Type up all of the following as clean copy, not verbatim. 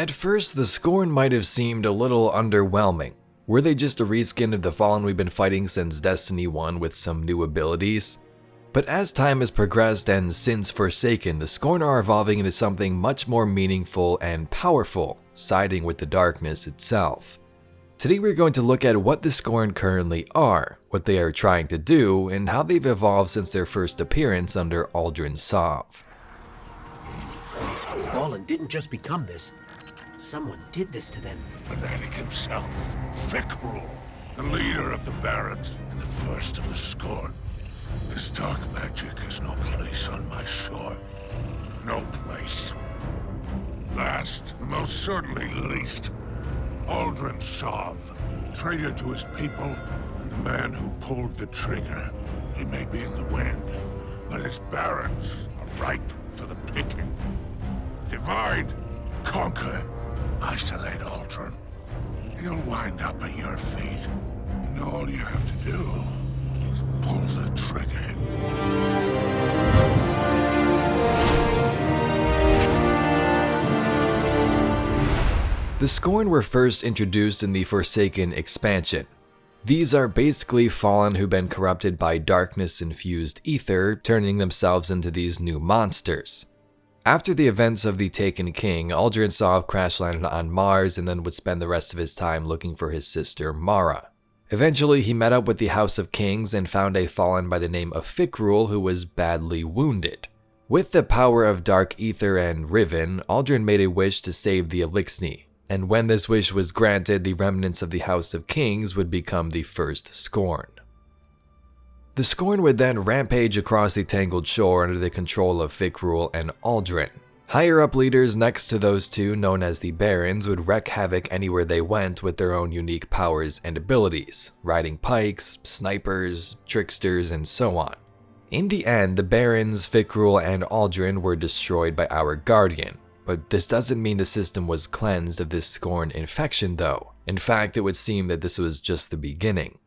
At first, the Scorn might have seemed a little underwhelming. Were they just a reskin of the Fallen we've been fighting since Destiny 1 with some new abilities? But as time has progressed and since Forsaken, the Scorn are evolving into something much more meaningful and powerful, siding with the darkness itself. Today we're going to look at what the Scorn currently are, what they are trying to do, and how they've evolved since their first appearance under Aldrin Sov. Fallen didn't just become this. Someone did this to them. The fanatic himself, Fikrul, the leader of the Barons and the first of the Scorn. His dark magic has no place on my shore. No place. Last, and most certainly least, Aldrin Sov, traitor to his people and the man who pulled the trigger. He may be in the wind, but his Barons are ripe for the picking. Divide, conquer, isolate Aldrin. He'll wind up at your feet, and all you have to do is pull the trigger. The Scorn were first introduced in the Forsaken expansion. These are basically Fallen who've been corrupted by darkness-infused ether, turning themselves into these new monsters. After the events of the Taken King, Aldrin Sov crash-landed on Mars and then would spend the rest of his time looking for his sister Mara. Eventually, he met up with the House of Kings and found a Fallen by the name of Fikrul who was badly wounded. With the power of Dark Ether and Riven, Aldrin made a wish to save the Elixni, and when this wish was granted, the remnants of the House of Kings would become the first Scorn. The Scorn would then rampage across the Tangled Shore under the control of Fikrul and Aldrin. Higher up leaders next to those two, known as the Barons, would wreak havoc anywhere they went with their own unique powers and abilities, riding pikes, snipers, tricksters, and so on. In the end, the Barons, Fikrul, and Aldrin were destroyed by our Guardian, but this doesn't mean the system was cleansed of this Scorn infection though. In fact, it would seem that this was just the beginning.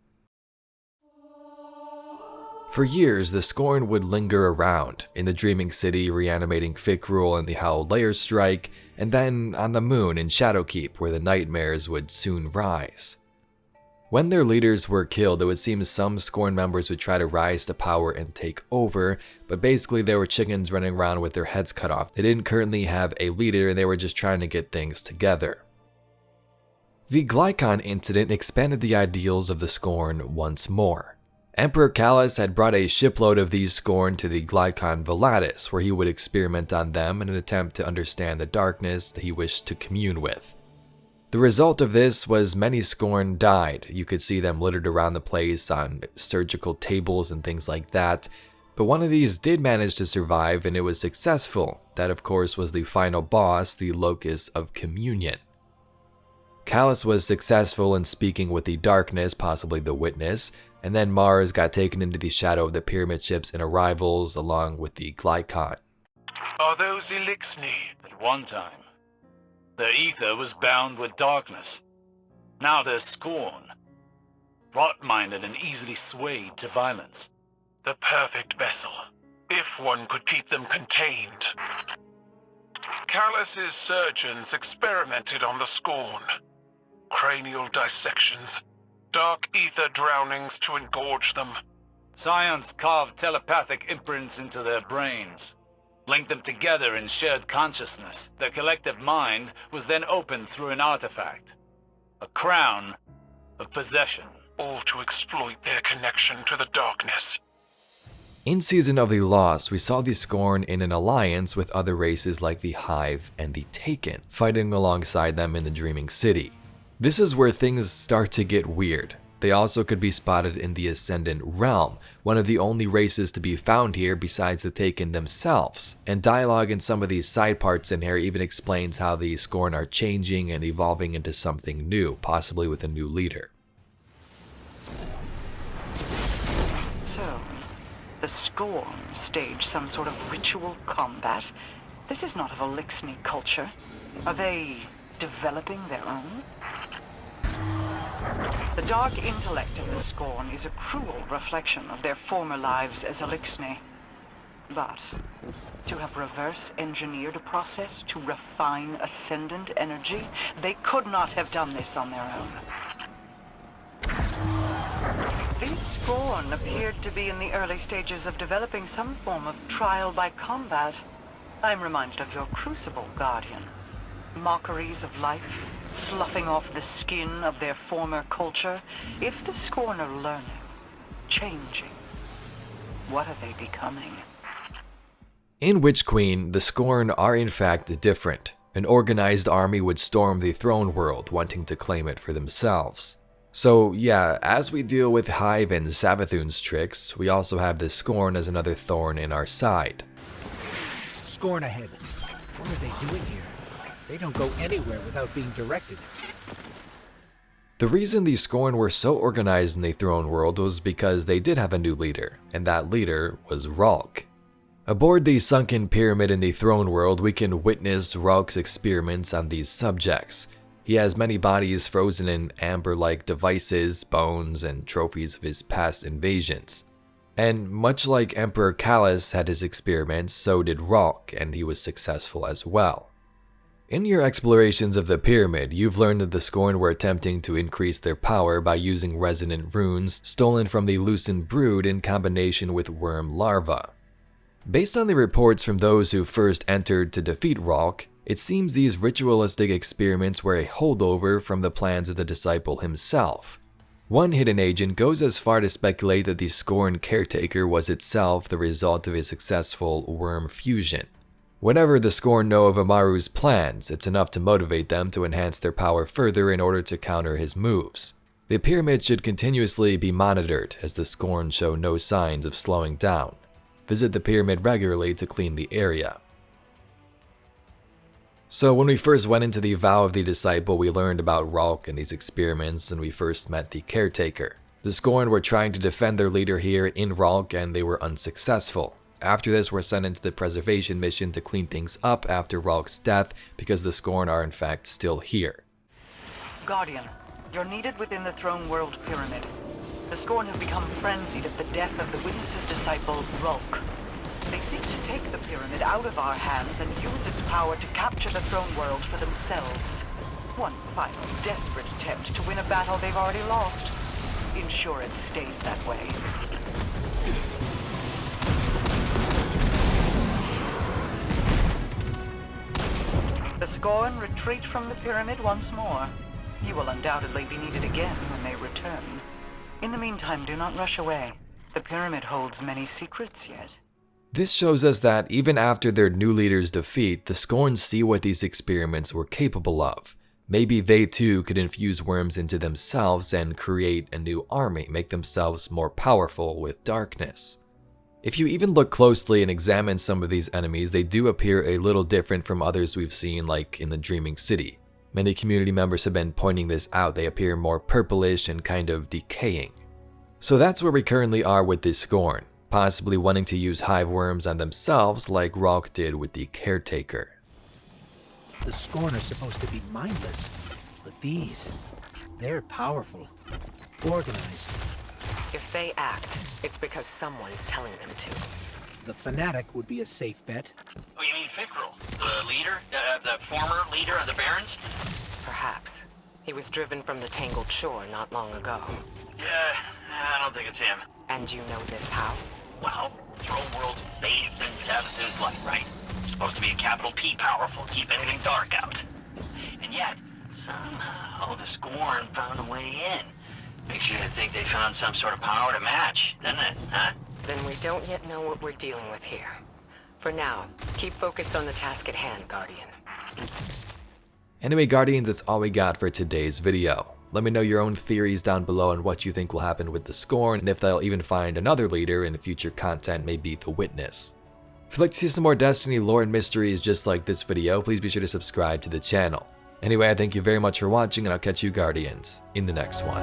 For years, the Scorn would linger around, in the Dreaming City reanimating Fikrul and the Howl Layer Strike, and then on the moon in Shadowkeep where the nightmares would soon rise. When their leaders were killed, it would seem some Scorn members would try to rise to power and take over, but basically they were chickens running around with their heads cut off. They didn't currently have a leader and they were just trying to get things together. The Glycon Incident expanded the ideals of the Scorn once more. Emperor Callus had brought a shipload of these Scorn to the Glycon Valatus, where he would experiment on them in an attempt to understand the darkness that he wished to commune with. The result of this was many Scorn died. You could see them littered around the place on surgical tables and things like that, but one of these did manage to survive and it was successful. That of course was the final boss, the Locus of Communion. Callus was successful in speaking with the darkness, possibly the Witness, and then Mars got taken into the shadow of the pyramid ships and arrivals along with the Glycon. Are those Elixni? At one time, their ether was bound with darkness. Now they're Scorn, rot-minded and easily swayed to violence. The perfect vessel, if one could keep them contained. Callus's surgeons experimented on the Scorn. Cranial dissections, dark ether drownings to engorge them. Science carved telepathic imprints into their brains, linked them together in shared consciousness. Their collective mind was then opened through an artifact, a crown of possession. All to exploit their connection to the darkness. In Season of the Lost, we saw the Scorn in an alliance with other races like the Hive and the Taken, fighting alongside them in the Dreaming City. This is where things start to get weird. They also could be spotted in the Ascendant Realm, one of the only races to be found here besides the Taken themselves. And dialogue in some of these side parts in here even explains how the Scorn are changing and evolving into something new, possibly with a new leader. So, the Scorn stage some sort of ritual combat? This is not of Elixni culture. Are they developing their own? The dark intellect of the Scorn is a cruel reflection of their former lives as Elixni. But to have reverse engineered a process to refine ascendant energy, they could not have done this on their own. These Scorn appeared to be in the early stages of developing some form of trial by combat. I'm reminded of your crucible, Guardian. Mockeries of life, sloughing off the skin of their former culture. If the Scorn are learning, changing, what are they becoming? In Witch Queen, the Scorn are in fact different. An organized army would storm the throne world, wanting to claim it for themselves. So yeah, as we deal with Hive and Savathun's tricks, we also have the Scorn as another thorn in our side. Scorn ahead. What are they doing here? They don't go anywhere without being directed. The reason the Scorn were so organized in the throne world was because they did have a new leader, and that leader was Ralk. Aboard the sunken pyramid in the throne world, we can witness Ralk's experiments on these subjects. He has many bodies frozen in amber-like devices, bones, and trophies of his past invasions. And much like Emperor Callus had his experiments, so did Ralk, and he was successful as well. In your explorations of the pyramid, you've learned that the Scorn were attempting to increase their power by using resonant runes stolen from the Lucent Brood in combination with worm larvae. Based on the reports from those who first entered to defeat Ralk, it seems these ritualistic experiments were a holdover from the plans of the disciple himself. One hidden agent goes as far to speculate that the Scorn Caretaker was itself the result of a successful worm fusion. Whatever the Scorn know of Amaru's plans, it's enough to motivate them to enhance their power further in order to counter his moves. The pyramid should continuously be monitored, as the Scorn show no signs of slowing down. Visit the pyramid regularly to clean the area. So when we first went into the Vow of the Disciple, we learned about Ralk and these experiments, and we first met the Caretaker. The Scorn were trying to defend their leader here in Ralk, and they were unsuccessful. After this, we're sent into the preservation mission to clean things up after Ralk's death, because the Scorn are in fact still here. Guardian, you're needed within the throne world pyramid. The Scorn have become frenzied at the death of the witness's disciple, Ralk. They seek to take the pyramid out of our hands and use its power to capture the throne world for themselves. One final, desperate attempt to win a battle they've already lost. Ensure it stays that way. The Scorn retreat from the pyramid once more. You will undoubtedly be needed again when they return. In the meantime, do not rush away. The pyramid holds many secrets yet. This shows us that even after their new leader's defeat, the Scorn see what these experiments were capable of. Maybe they too could infuse worms into themselves and create a new army, make themselves more powerful with darkness. If you even look closely and examine some of these enemies, they do appear a little different from others we've seen, like in the Dreaming City. Many community members have been pointing this out. They appear more purplish and kind of decaying. So that's where we currently are with this Scorn, possibly wanting to use hive worms on themselves like Ralk did with the Caretaker. The Scorn are supposed to be mindless, but they're powerful, organized. If they act, it's because someone's telling them to. The Fanatic would be a safe bet. Oh, you mean Fickrel, the leader, the former leader of the Barons? Perhaps. He was driven from the Tangled Shore not long ago. Yeah, I don't think it's him. And you know this how? Well, Throne World's bathed in Savathun's light, right? Supposed to be a capital P powerful, keep anything dark out. And yet, somehow the Scorn found a way in. Makes you think they found some sort of power to match, doesn't it, huh? Then we don't yet know what we're dealing with here. For now, keep focused on the task at hand, Guardian. Anyway, Guardians, that's all we got for today's video. Let me know your own theories down below on what you think will happen with the Scorn, and if they'll even find another leader in future content, maybe the Witness. If you'd like to see some more Destiny lore and mysteries just like this video, please be sure to subscribe to the channel. Anyway, I thank you very much for watching, and I'll catch you Guardians in the next one.